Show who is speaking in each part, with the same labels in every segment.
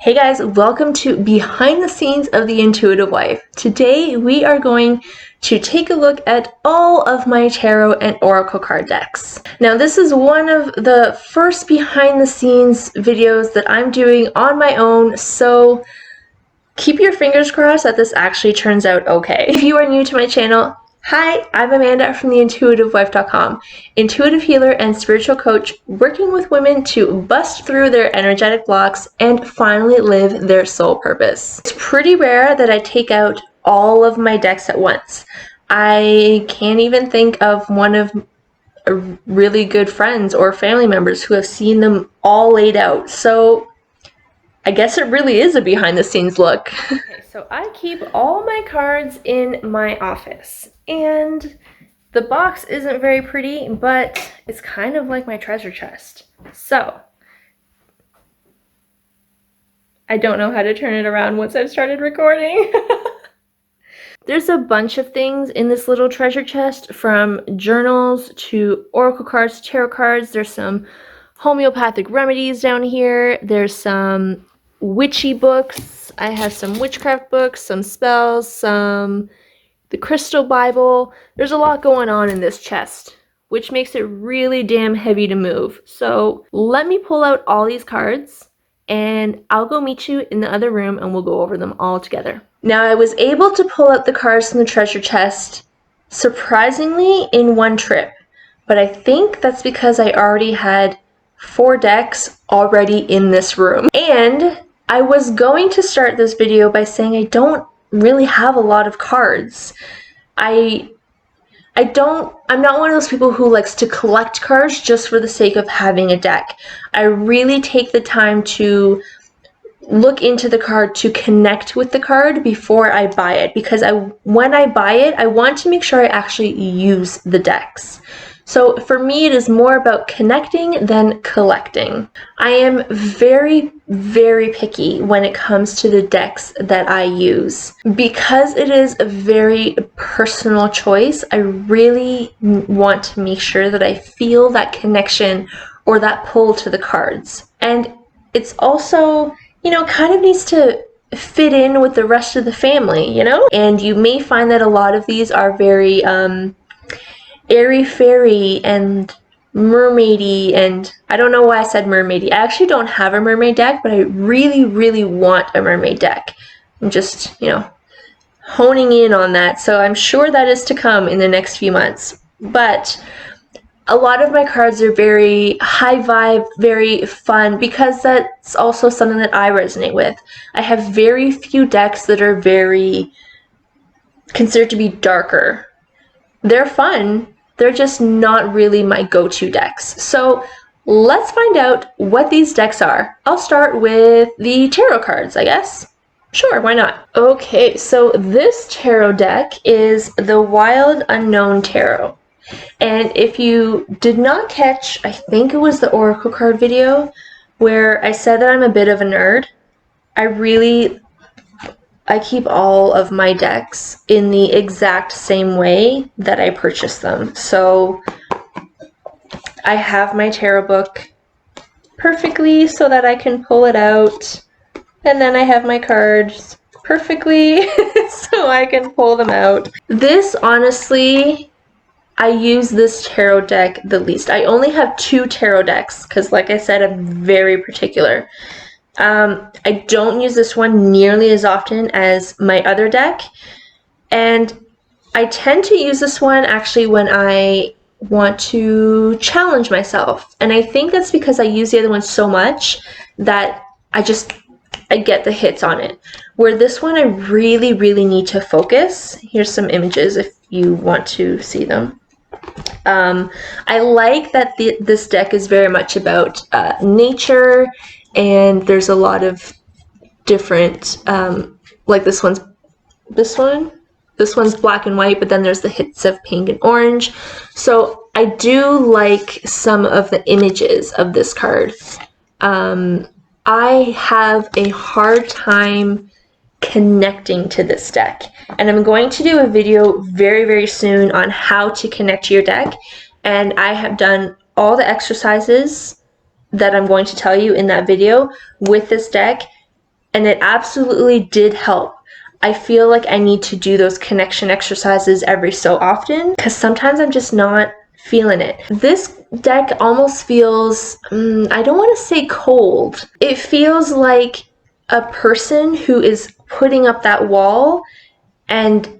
Speaker 1: Hey guys, welcome to Behind the Scenes of the Intuitive Wife. Today we are going to take a look at all of my tarot and oracle card decks. Now this is one of the first behind the scenes videos that I'm doing on my own, so keep your fingers crossed that this actually turns out okay. If you are new to my channel, hi, I'm Amanda from theintuitivewife.com, intuitive healer and spiritual coach working with women to bust through their energetic blocks and finally live their soul purpose. It's pretty rare that I take out all of my decks at once. I can't even think of one of really good friends or family members who have seen them all laid out. So I guess it really is a behind the scenes look. Okay, so I keep all my cards in my office, and the box isn't very pretty, but it's kind of like my treasure chest. So I don't know how to turn it around once I've started recording. There's a bunch of things in this little treasure chest, from journals to oracle cards, tarot cards. There's some homeopathic remedies down here. There's some witchy books. I have some witchcraft books, some spells, the crystal Bible. There's a lot going on in this chest, which makes it really damn heavy to move. So let me pull out all these cards and I'll go meet you in the other room and we'll go over them all together. Now I was able to pull out the cards from the treasure chest surprisingly in one trip, but I think that's because I already had 4 decks already in this room. And I was going to start this video by saying I don't really have a lot of cards. I'm not one of those people who likes to collect cards just for the sake of having a deck. I really take the time to look into the card, to connect with the card before I buy it, because when I buy it, I want to make sure I actually use the decks. So for me, it is more about connecting than collecting. I am very, very picky when it comes to the decks that I use. Because it is a very personal choice, I really want to make sure that I feel that connection or that pull to the cards. And it's also, kind of needs to fit in with the rest of the family, And you may find that a lot of these are very airy-fairy and mermaidy, and I don't know why I said mermaidy. I actually don't have a mermaid deck, but I really, really want a mermaid deck. I'm just, honing in on that, so I'm sure that is to come in the next few months. But a lot of my cards are very high vibe, very fun, because that's also something that I resonate with. I have very few decks that are considered to be darker. They're fun, they're just not really my go-to decks. So let's find out what these decks are. I'll start with the tarot cards, I guess. Sure, why not? Okay, so this tarot deck is the Wild Unknown Tarot. And if you did not catch, I think it was the oracle card video where I said that I'm a bit of a nerd. I keep all of my decks in the exact same way that I purchased them. So I have my tarot book perfectly so that I can pull it out. And then I have my cards perfectly so I can pull them out. This, honestly, I use this tarot deck the least. I only have 2 tarot decks because, like I said, I'm very particular. I don't use this one nearly as often as my other deck, and I tend to use this one actually when I want to challenge myself, and I think that's because I use the other one so much that I get the hits on it. Where this one, I really, really need to focus. Here's some images if you want to see them. I like that this deck is very much about nature, and there's a lot of different, like this one's black and white, but then there's the hits of pink and orange. So I do like some of the images of this card. I have a hard time connecting to this deck, and I'm going to do a video very, very soon on how to connect to your deck, and I have done all the exercises that I'm going to tell you in that video with this deck, and it absolutely did help. I feel like I need to do those connection exercises every so often because sometimes I'm just not feeling it. This deck almost feels, I don't want to say cold. It feels like a person who is putting up that wall and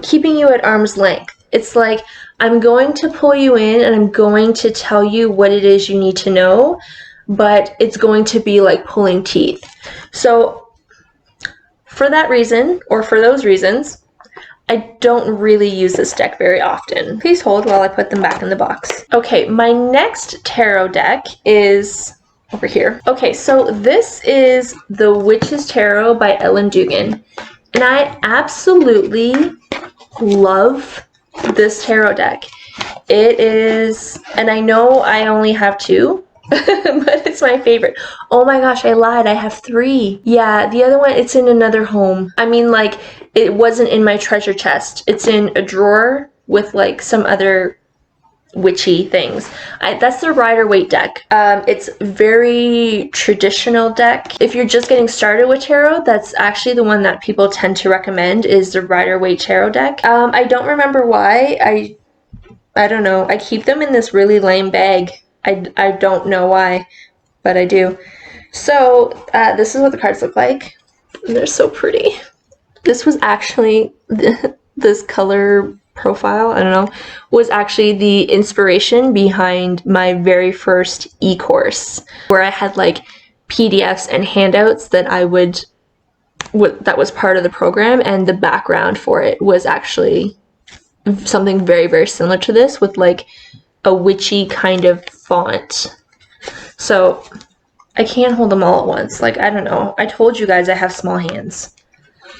Speaker 1: keeping you at arm's length. It's like, I'm going to pull you in and I'm going to tell you what it is you need to know, but it's going to be like pulling teeth. So for that reason, or for those reasons, I don't really use this deck very often. Please hold while I put them back in the box. Okay, my next tarot deck is over here. Okay, so this is the Witch's Tarot by Ellen Dugan. And I absolutely love this tarot deck. It is, and I know I only have two, but it's my favorite. Oh my gosh, I lied. I have three. Yeah, the other one, it's in another home. I mean, like, it wasn't in my treasure chest. It's in a drawer with, like, some other witchy things. That's the Rider-Waite deck. It's very traditional deck. If you're just getting started with tarot, that's actually the one that people tend to recommend is the Rider-Waite tarot deck. I don't remember why. I don't know. I keep them in this really lame bag. I don't know why, but I do. So this is what the cards look like. They're so pretty. This was actually, this color profile, I don't know, was actually the inspiration behind my very first e-course, where I had like PDFs and handouts that that was part of the program, and the background for it was actually something very, very similar to this with like a witchy kind of font. So I can't hold them all at once. Like, I don't know. I told you guys I have small hands.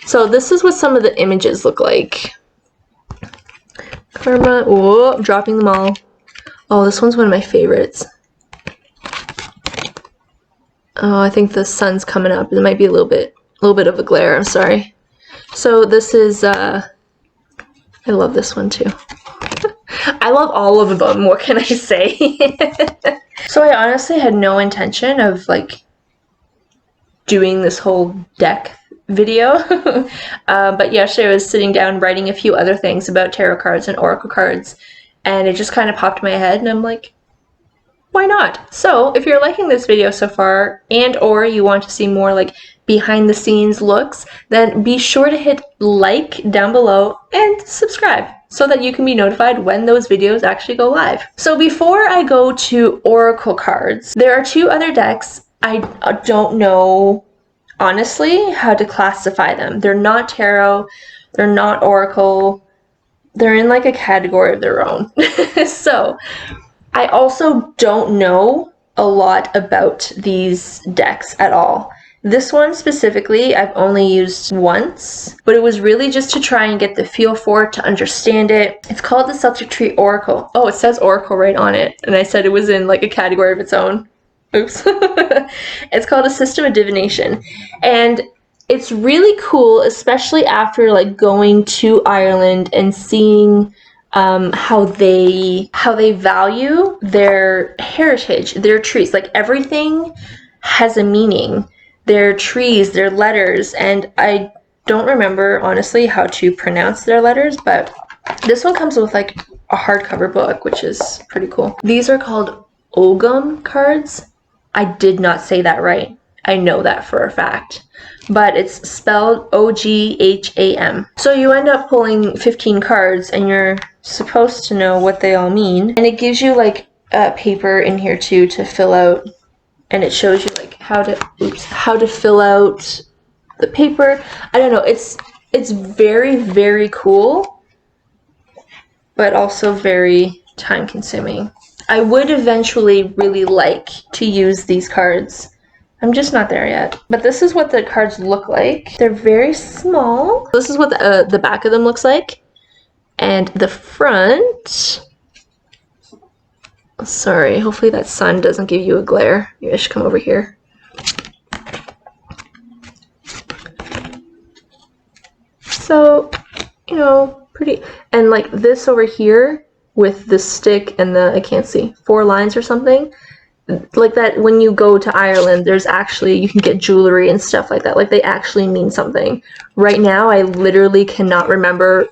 Speaker 1: So this is what some of the images look like. Karma. Oh, I'm dropping them all. Oh, this one's one of my favorites. Oh, I think the sun's coming up. It might be a little bit of a glare. I'm sorry. So this is, I love this one too. I love all of them. What can I say? So I honestly had no intention of like doing this whole deck video. But yesterday I was sitting down writing a few other things about tarot cards and oracle cards, and it just kind of popped in my head, and I'm like, why not? So if you're liking this video so far, and or you want to see more like behind the scenes looks, then be sure to hit like down below and subscribe so that you can be notified when those videos actually go live. So before I go to oracle cards, there are two other decks. I don't know honestly how to classify them. They're not tarot, they're not oracle, they're in like a category of their own. So I also don't know a lot about these decks at all. This one specifically I've only used once, but it was really just to try and get the feel for it, to understand it. It's called the Celtic Tree Oracle. Oh, it says Oracle right on it, and I said it was in like a category of its own. Oops. It's called a System of Divination, and it's really cool, especially after like going to Ireland and seeing how they value their heritage, their trees. Like everything has a meaning. Their trees, their letters, and I don't remember honestly how to pronounce their letters, but this one comes with like a hardcover book, which is pretty cool. These are called Ogham cards. I did not say that right. I know that for a fact, but it's spelled O-G-H-A-M. So you end up pulling 15 cards, and you're supposed to know what they all mean. And it gives you like a paper in here too to fill out, and it shows you like how to fill out the paper. I don't know. It's very, very cool, but also very time consuming. I would eventually really like to use these cards. I'm just not there yet. But this is what the cards look like. They're very small. This is what the back of them looks like. And the front... Sorry, hopefully that sun doesn't give you a glare. Maybe I should come over here. So, you know, pretty. And like this over here with the stick and the, I can't see, 4 lines or something. like that when you go to Ireland, there's actually, you can get jewelry and stuff like that. Like they actually mean something. Right now, I literally cannot remember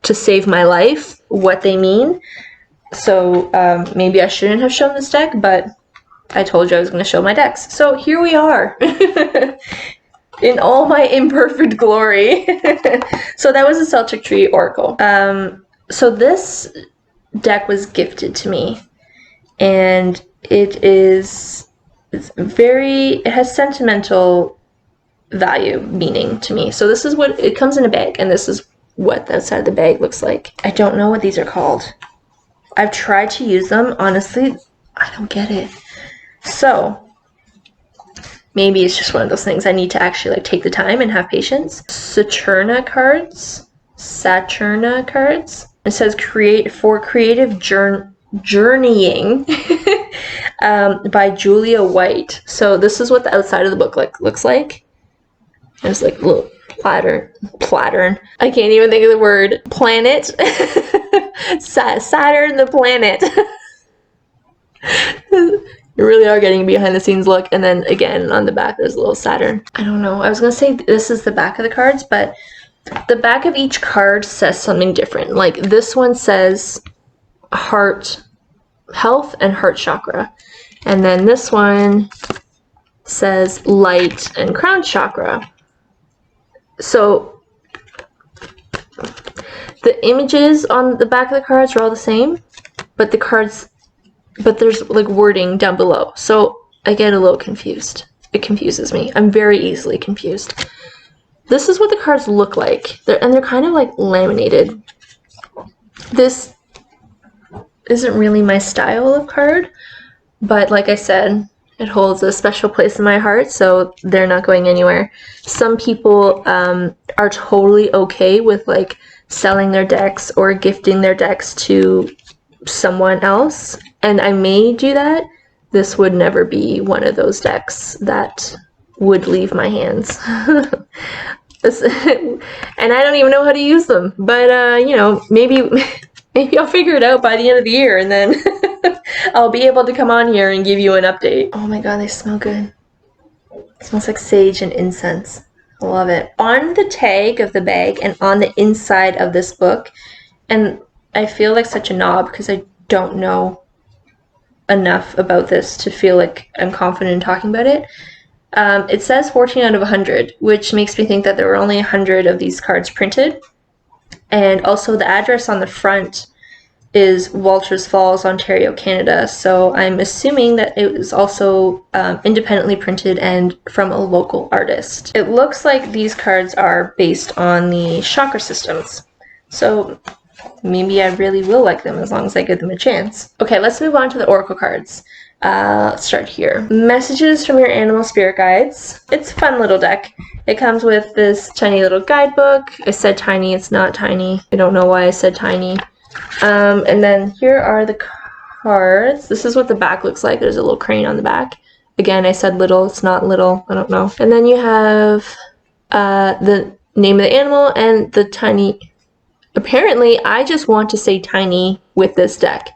Speaker 1: to save my life what they mean. So maybe I shouldn't have shown this deck, but I told you I was going to show my decks. So here we are. In all my imperfect glory. So that was a Celtic Tree Oracle. So this deck was gifted to me, and it has sentimental value, meaning to me. So this is what it comes in a bag, and this is what the outside of the bag looks like. I don't know what these are called. I've tried to use them. Honestly, I don't get it. So maybe it's just one of those things I need to actually like take the time and have patience. Saturna cards. It says create for creative journeying by Julia White. So this is what the outside of the book looks like. There's like a little plattern. I can't even think of the word. Planet. Saturn the planet. You really are getting a behind the scenes look. And then again on the back there's a little Saturn. I don't know. I was gonna say this is the back of the cards, but the back of each card says something different. Like this one says heart, health, and heart chakra. And then this one says light and crown chakra. So the images on the back of the cards are all the same, but there's like wording down below. So I get a little confused. It confuses me. I'm very easily confused. This is what the cards look like. They're kind of like laminated. This isn't really my style of card, but like I said, it holds a special place in my heart, so they're not going anywhere. Some people are totally okay with like selling their decks or gifting their decks to someone else, and I may do that. This would never be one of those decks that would leave my hands. And I don't even know how to use them, but you know, maybe I'll figure it out by the end of the year, and then I'll be able to come on here and give you an update. Oh my god, they smell good. It smells like sage and incense. I love it. On the tag of the bag and on the inside of this book, and I feel like such a knob because I don't know enough about this to feel like I'm confident in talking about it. It says 14 out of 100, which makes me think that there were only 100 of these cards printed. And also the address on the front is Walters Falls, Ontario, Canada. So I'm assuming that it was also independently printed and from a local artist. It looks like these cards are based on the chakra systems. So maybe I really will like them as long as I give them a chance. Okay, let's move on to the oracle cards. Let's start here. Messages from your animal spirit guides. It's a fun little deck. It comes with this tiny little guidebook. I said tiny, it's not tiny. I don't know why I said tiny. And then here are the cards. This is what the back looks like. There's a little crane on the back. Again, I said little, it's not little, I don't know. And then you have the name of the animal and the tiny. Apparently, I just want to say tiny with this deck,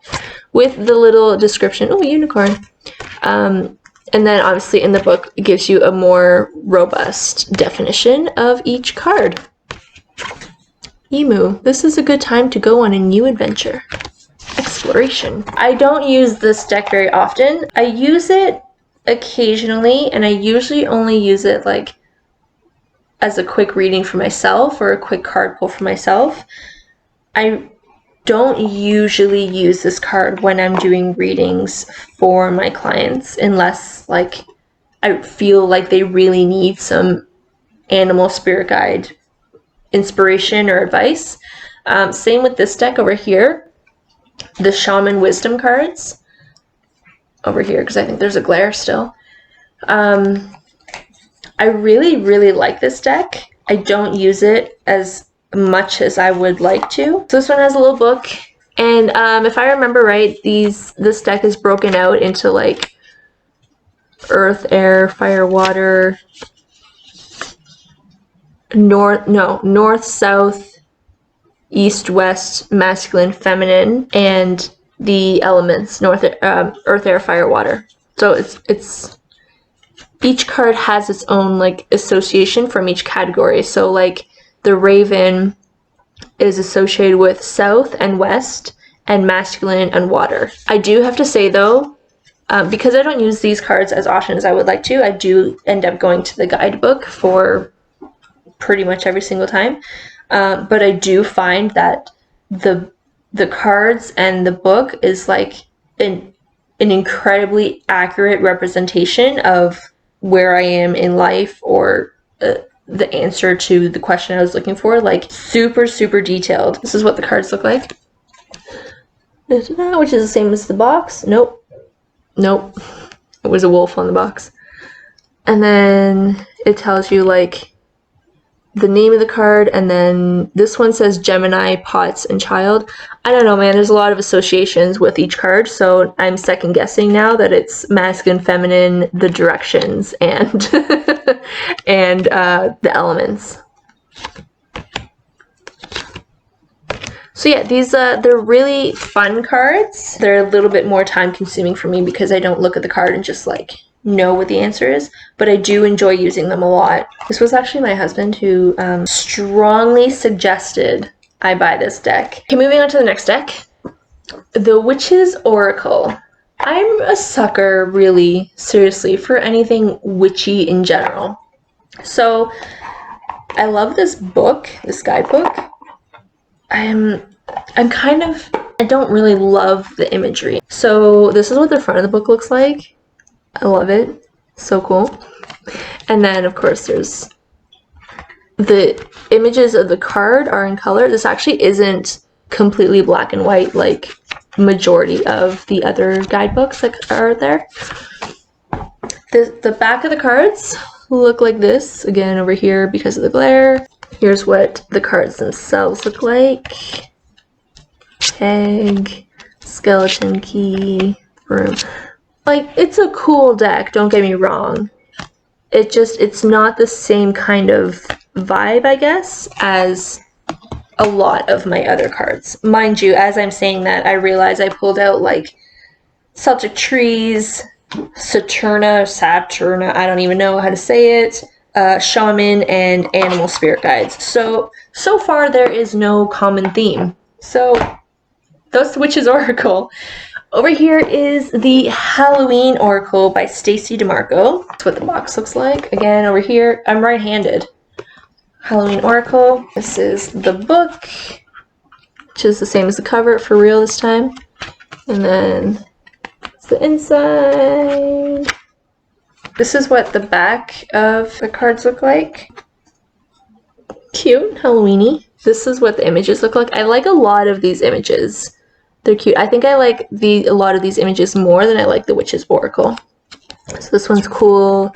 Speaker 1: with the little description. Oh, unicorn. And then obviously in the book, it gives you a more robust definition of each card. Emu, this is a good time to go on a new adventure. Exploration. I don't use this deck very often. I use it occasionally, and I usually only use it like as a quick reading for myself or a quick card pull for myself. I don't usually use this card when I'm doing readings for my clients unless like I feel like they really need some animal spirit guide inspiration or advice. Same with this deck over here, the Shaman Wisdom cards over here, because I think there's a glare still. I really like this deck. I don't use it as much as I would like to. So this one has a little book, and if I remember right, this deck is broken out into like earth, air, fire, water, north, south, east, west, masculine, feminine, and the elements, earth, air, fire, water. So it's each card has its own like association from each category. So like the Raven is associated with south and west and masculine and water. I do have to say though, because I don't use these cards as often as I would like to, I do end up going to the guidebook for pretty much every single time. But I do find that the cards and the book is like an incredibly accurate representation of where I am in life, or the answer to the question I was looking for. Like super, super detailed. This is what the cards look like. Which is the same as the box. Nope. It was a wolf on the box. And then it tells you like the name of the card, and then this one says Gemini, Pots, and Child. I don't know, man. There's a lot of associations with each card, so I'm second guessing now that it's masculine, feminine, the directions, and and the elements. So yeah, these they're really fun cards. They're a little bit more time consuming for me because I don't look at the card and just like know what the answer is, but I do enjoy using them a lot. This was actually my husband who strongly suggested I buy this deck. Okay, moving on to the next deck. The Witch's Oracle. I'm a sucker, really, seriously, for anything witchy in general. So I love this book, this guidebook. I don't really love the imagery. So this is what the front of the book looks like. I love it. So cool. And then, of course, there's the images of the card are in color. This actually isn't completely black and white like majority of the other guidebooks that are there. The back of the cards look like this. Again, over here because of the glare. Here's what the cards themselves look like. Egg, skeleton key, room. Like, it's a cool deck, don't get me wrong. It's not the same kind of vibe, I guess, as a lot of my other cards. Mind you, as I'm saying that, I realize I pulled out, like, Celtic trees, Saturna, I don't even know how to say it, shaman, and animal spirit guides. So far there is no common theme. So, that's the Witch's Oracle. Over here is the Halloween Oracle by Stacey DeMarco. That's what the box looks like. Again, over here, I'm right-handed. Halloween Oracle. This is the book, which is the same as the cover for real this time. And then it's the inside. This is what the back of the cards look like. Cute, Halloweeny. This is what the images look like. I like a lot of these images. They're cute. I think I like a lot of these images more than I like the Witch's Oracle. So this one's cool.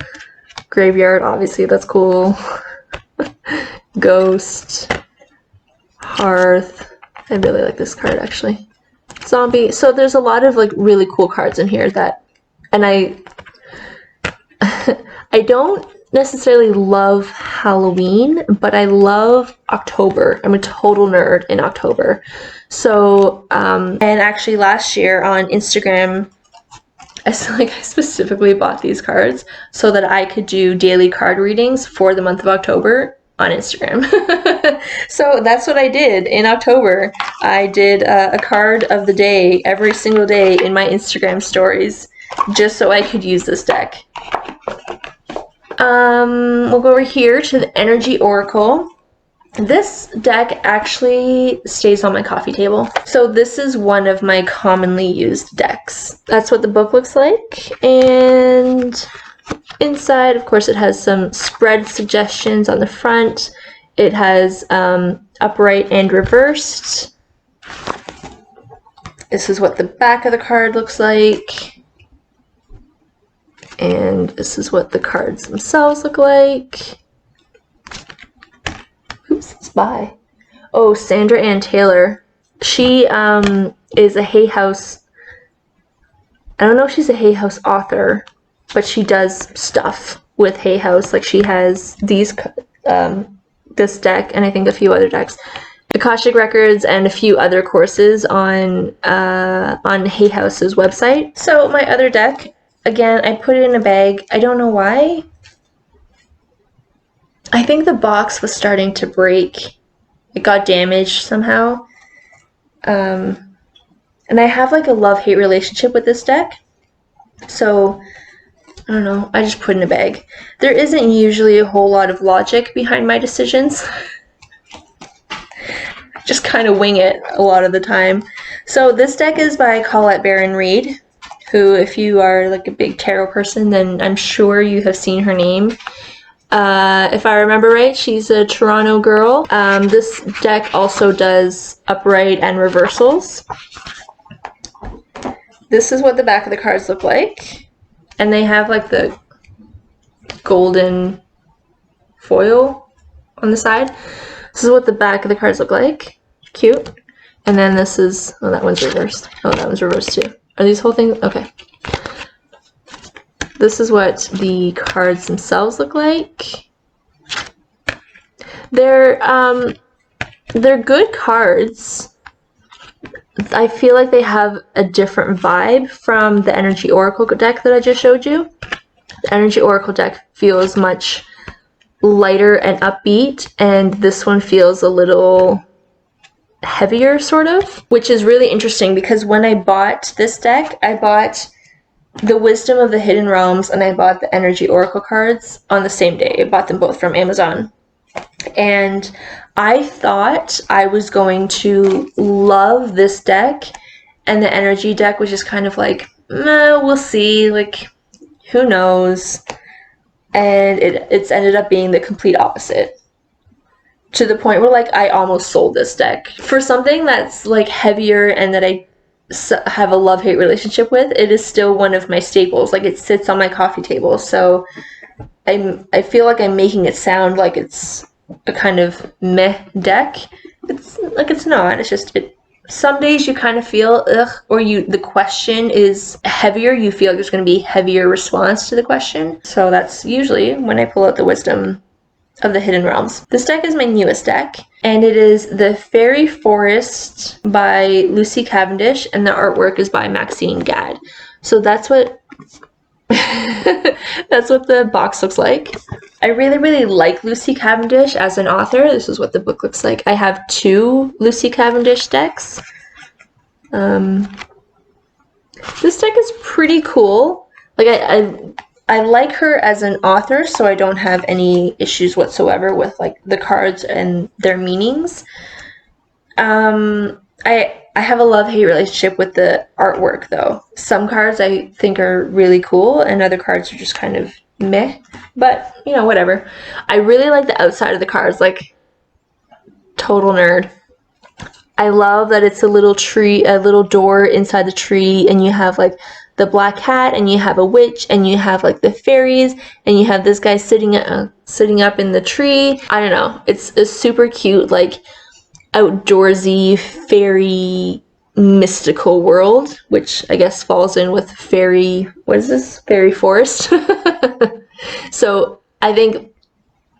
Speaker 1: Graveyard, obviously, that's cool. Ghost. Hearth. I really like this card, actually. Zombie. So there's a lot of like really cool cards in here that, and I don't necessarily love Halloween, but I love October. I'm a total nerd in October. So, and actually last year on Instagram, I specifically bought these cards so that I could do daily card readings for the month of October on Instagram. So that's what I did in October. I did a card of the day every single day in my Instagram stories just so I could use this deck. We'll go over here to the Energy Oracle. This deck actually stays on my coffee table. So this is one of my commonly used decks. That's what the book looks like. And inside, of course, it has some spread suggestions on the front. It has upright and reversed. This is what the back of the card looks like. And this is what the cards themselves look like. Who's this by? Oh, Sandra Ann Taylor. She is a Hay House. I don't know if she's a Hay House author, but she does stuff with Hay House. Like she has these, this deck, and I think a few other decks, Akashic Records, and a few other courses on Hay House's website. So my other deck Again, I put it in a bag. I don't know why. I think the box was starting to break. It got damaged somehow. And I have like a love-hate relationship with this deck. So, I don't know. I just put it in a bag. There isn't usually a whole lot of logic behind my decisions. Just kind of wing it a lot of the time. So this deck is by Colette Baron Reid, who, if you are like a big tarot person, then I'm sure you have seen her name. If I remember right, she's a Toronto girl. This deck also does upright and reversals. This is what the back of the cards look like. And they have like the golden foil on the side. This is what the back of the cards look like. Cute. And then this is, oh, that one's reversed. Oh, that one's reversed too. Are these whole things? Okay. This is what the cards themselves look like. They're good cards. I feel like they have a different vibe from the Energy Oracle deck that I just showed you. The Energy Oracle deck feels much lighter and upbeat, and this one feels a little heavier, sort of, which is really interesting because when I bought this deck, I bought the Wisdom of the Hidden Realms and I bought the Energy Oracle cards on the same day. I bought them both from Amazon. And I thought I was going to love this deck, and the Energy deck was just kind of like, we'll see, like, who knows. And it's ended up being the complete opposite. To the point where, like, I almost sold this deck. For something that's, like, heavier and that I have a love-hate relationship with, it is still one of my staples. Like, it sits on my coffee table, so I feel like I'm making it sound like it's a kind of meh deck. It's like, it's not. It's just, some days you kind of feel ugh, or the question is heavier. You feel like there's going to be heavier response to the question. So that's usually when I pull out the Wisdom of the Hidden Realms. This deck is my newest deck, and it is the Fairy Forest by Lucy Cavendish, and the artwork is by Maxine Gadd. So that's what that's what the box looks like. I really like Lucy Cavendish as an author. This is what the book looks like. I have 2 Lucy Cavendish decks. This deck is pretty cool. Like, I like her as an author, so I don't have any issues whatsoever with like the cards and their meanings. I have a love-hate relationship with the artwork, though. Some cards I think are really cool, and other cards are just kind of meh. But, you know, whatever. I really like the outside of the cards, like, total nerd. I love that it's a little tree, a little door inside the tree, and you have, like, the black cat, and you have a witch, and you have, like, the fairies, and you have this guy sitting up in the tree. I don't know. It's a super cute, like, outdoorsy, fairy, mystical world, which I guess falls in with fairy, what is this? Fairy forest. So I think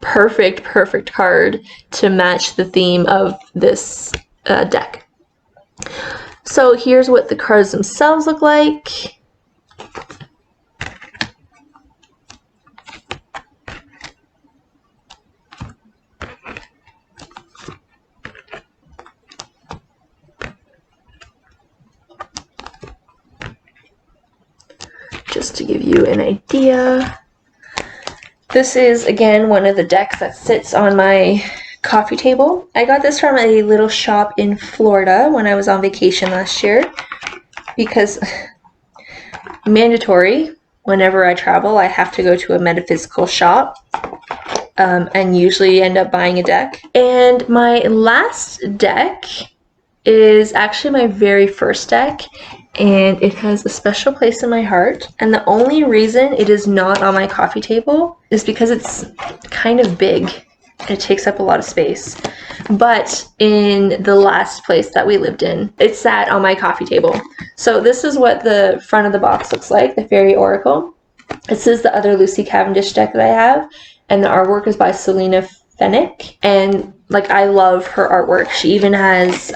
Speaker 1: perfect card to match the theme of this deck. So here's what the cards themselves look like. Just to give you an idea. This is, again, one of the decks that sits on my coffee table. I got this from a little shop in Florida when I was on vacation last year, because mandatory, whenever I travel, I have to go to a metaphysical shop, and usually end up buying a deck. And my last deck is actually my very first deck, and it has a special place in my heart. And the only reason it is not on my coffee table is because it's kind of big. It takes up a lot of space. But in the last place that we lived in, it sat on my coffee table. So this is what the front of the box looks like, the Fairy Oracle. This is the other Lucy Cavendish deck that I have, and the artwork is by Selena Fennick. And like, I love her artwork. She even has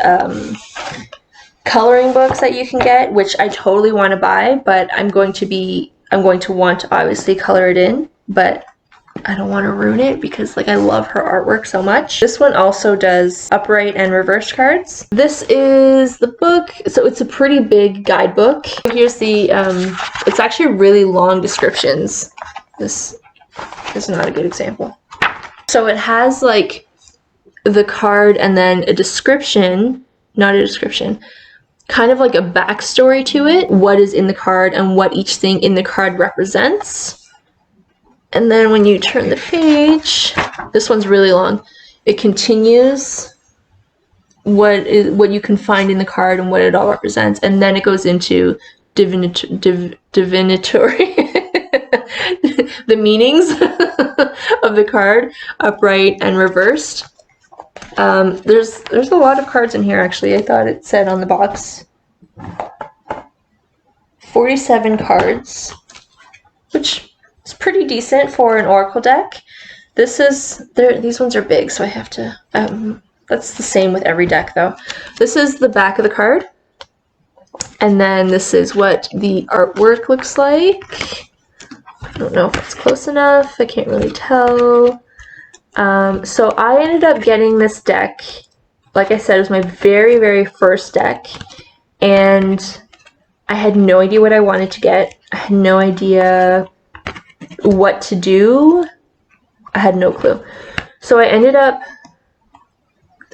Speaker 1: coloring books that you can get, which I totally want to buy, but I'm going to be I'm going to want to obviously color it in, but I don't want to ruin it because like I love her artwork so much. This one also does upright and reverse cards. This is the book, so it's a pretty big guidebook. Here's the, it's actually really long descriptions. This is not a good example. So it has like the card and then a description, not a description, kind of like a backstory to it, what is in the card and what each thing in the card represents. And then when you turn the page, this one's really long. It continues what you can find in the card and what it all represents, and then it goes into divinatory, the meanings of the card, upright and reversed. There's a lot of cards in here actually. I thought it said on the box 47 cards, which is pretty decent for an oracle deck. These ones are big, so I have to, that's the same with every deck though. This is the back of the card, and then this is what the artwork looks like. I don't know if it's close enough, I can't really tell. So I ended up getting this deck, like I said, it was my very, very first deck, and I had no idea what I wanted to get. I had no idea what to do. I had no clue. So I ended up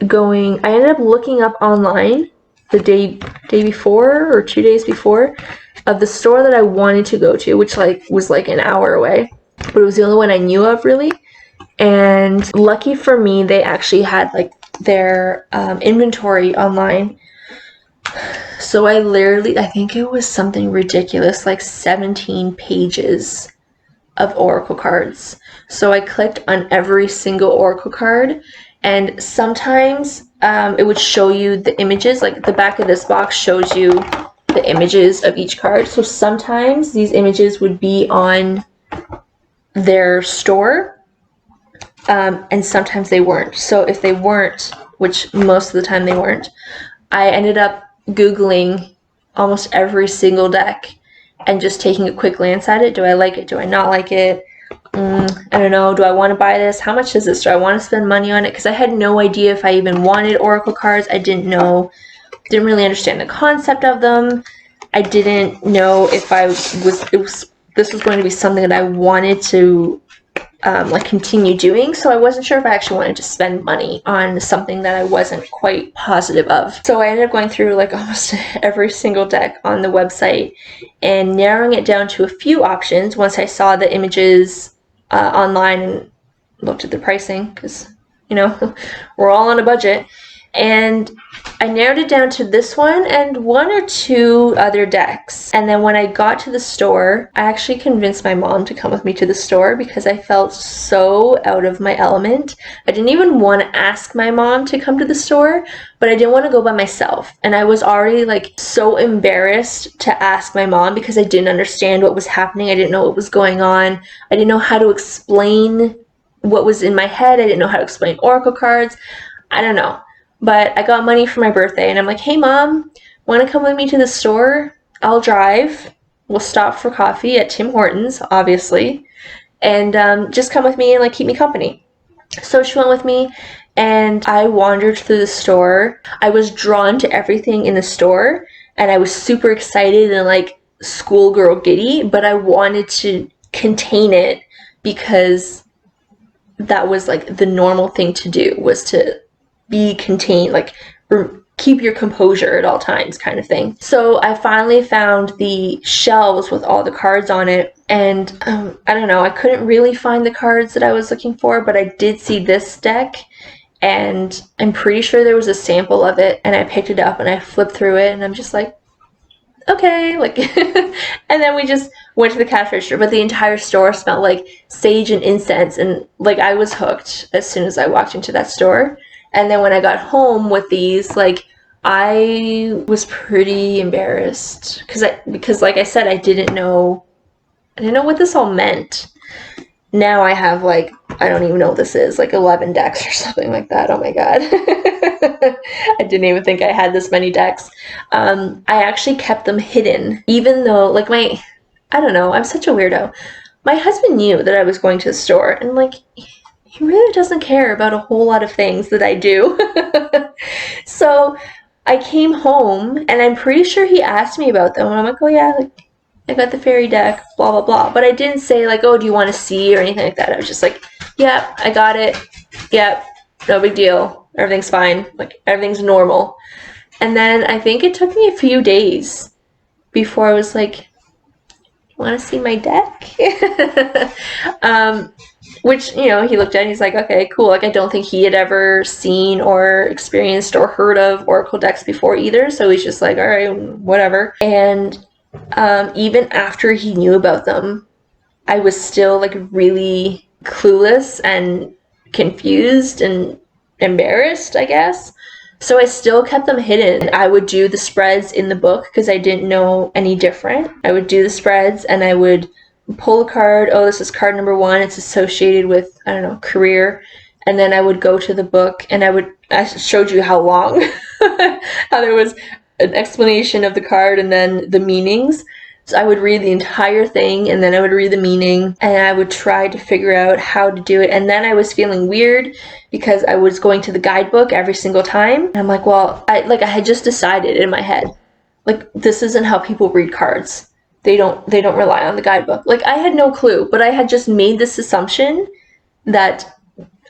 Speaker 1: looking up online the day before or 2 days before of the store that I wanted to go to, which was like an hour away, but it was the only one I knew of really. And lucky for me, they actually had like their inventory online. So I think it was something ridiculous, like 17 pages of oracle cards. So I clicked on every single oracle card, and sometimes it would show you the images, like the back of this box shows you the images of each card. So sometimes these images would be on their store, and sometimes they weren't. So if they weren't, which most of the time they weren't, I ended up Googling almost every single deck and just taking a quick glance at it. Do I like it? Do I not like it? I don't know. Do I want to buy this? How much is this? Do I want to spend money on it? Because I had no idea if I even wanted oracle cards. I didn't really understand the concept of them. I didn't know if this was going to be something that I wanted to like continue doing, so I wasn't sure if I actually wanted to spend money on something that I wasn't quite positive of. So I ended up going through like almost every single deck on the website and narrowing it down to a few options once I saw the images online and looked at the pricing, because you know we're all on a budget. And I narrowed it down to this one and one or two other decks. And then when I got to the store, I actually convinced my mom to come with me to the store because I felt so out of my element. I didn't even want to ask my mom to come to the store, but I didn't want to go by myself. And I was already like so embarrassed to ask my mom because I didn't understand what was happening. I didn't know what was going on. I didn't know how to explain what was in my head. I didn't know how to explain oracle cards. I don't know. But I got money for my birthday, and I'm like, hey, Mom, want to come with me to the store? I'll drive. We'll stop for coffee at Tim Hortons, obviously, and just come with me and like keep me company. So she went with me, and I wandered through the store. I was drawn to everything in the store, and I was super excited and like schoolgirl giddy, but I wanted to contain it because that was like the normal thing to do, was to be contained, like keep your composure at all times kind of thing. So I finally found the shelves with all the cards on it, and I don't know, I couldn't really find the cards that I was looking for, but I did see this deck, and I'm pretty sure there was a sample of it, and I picked it up and I flipped through it, and I'm just like, okay, like and then we just went to the cash register, but the entire store smelled like sage and incense, and like I was hooked as soon as I walked into that store. And then when I got home with these, like, I was pretty embarrassed because like I said, I didn't know what this all meant. Now I have like, I don't even know what this is, like 11 decks or something like that. Oh my god. I didn't even think I had this many decks. I actually kept them hidden, even though like I don't know, I'm such a weirdo. My husband knew that I was going to the store, and like, he really doesn't care about a whole lot of things that I do. So I came home, and I'm pretty sure he asked me about them, and I'm like, oh yeah, like, I got the fairy deck, blah, blah, blah. But I didn't say, like, oh, do you want to see or anything like that. I was just like, yep, I got it. Yep, no big deal. Everything's fine. Like, everything's normal. And then I think it took me a few days before I was like, want to see my deck? Which, you know, he looked at it and he's like, okay, cool. Like, I don't think he had ever seen or experienced or heard of Oracle decks before either. So he's just like, all right, whatever. And even after he knew about them, I was still like really clueless and confused and embarrassed, I guess. So I still kept them hidden. I would do the spreads in the book because I didn't know any different. I would do the spreads and I would pull a card. Oh, this is card number 1. It's associated with, I don't know, career. And then I would go to the book and I showed you how long, how there was an explanation of the card and then the meanings. So I would read the entire thing and then I would read the meaning and I would try to figure out how to do it. And then I was feeling weird because I was going to the guidebook every single time. And I'm like, well, I had just decided in my head, like, this isn't how people read cards. They don't rely on the guidebook. Like, I had no clue, but I had just made this assumption that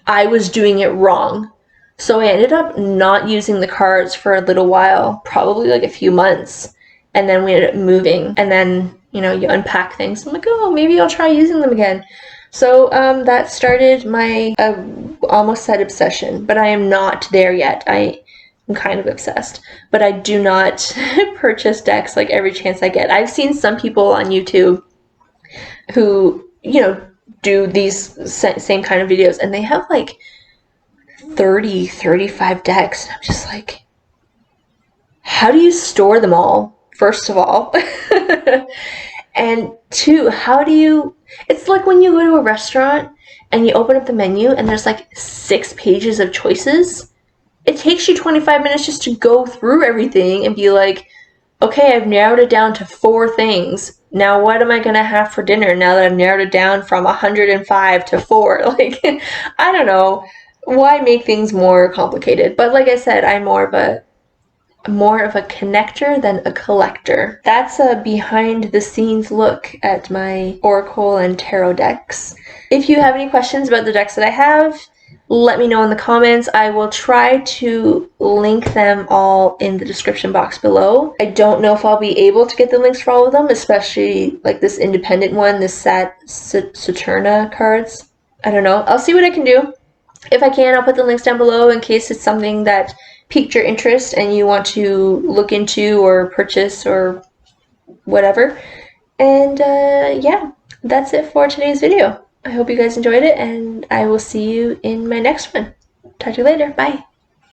Speaker 1: I was doing it wrong. So I ended up not using the cards for a little while, probably like a few months. And then we ended up moving. And then, you know, you unpack things. I'm like, oh, maybe I'll try using them again. So that started my almost said obsession, but I am not there yet. I'm kind of obsessed, but I do not purchase decks like every chance I get. I've seen some people on YouTube who, you know, do these same kind of videos and they have like 30, 35 decks. And I'm just like, how do you store them all? First of all. And 2, how do you... It's like when you go to a restaurant and you open up the menu and there's like 6 pages of choices. It takes you 25 minutes just to go through everything and be like, okay, I've narrowed it down to 4 things. Now what am I going to have for dinner now that I've narrowed it down from 105 to 4? Like, I don't know. Why make things more complicated? But like I said, I'm more of a connector than a collector. That's a behind the scenes look at my Oracle and Tarot decks. If you have any questions about the decks that I have, let me know in the comments. I will try to link them all in the description box below. I don't know if I'll be able to get the links for all of them, especially like this independent one, this Saturna cards. I don't know. I'll see what I can do. If I can, I'll put the links down below in case it's something that piqued your interest and you want to look into or purchase or whatever. And yeah, that's it for today's video. I hope you guys enjoyed it and I will see you in my next one. Talk to you later. Bye.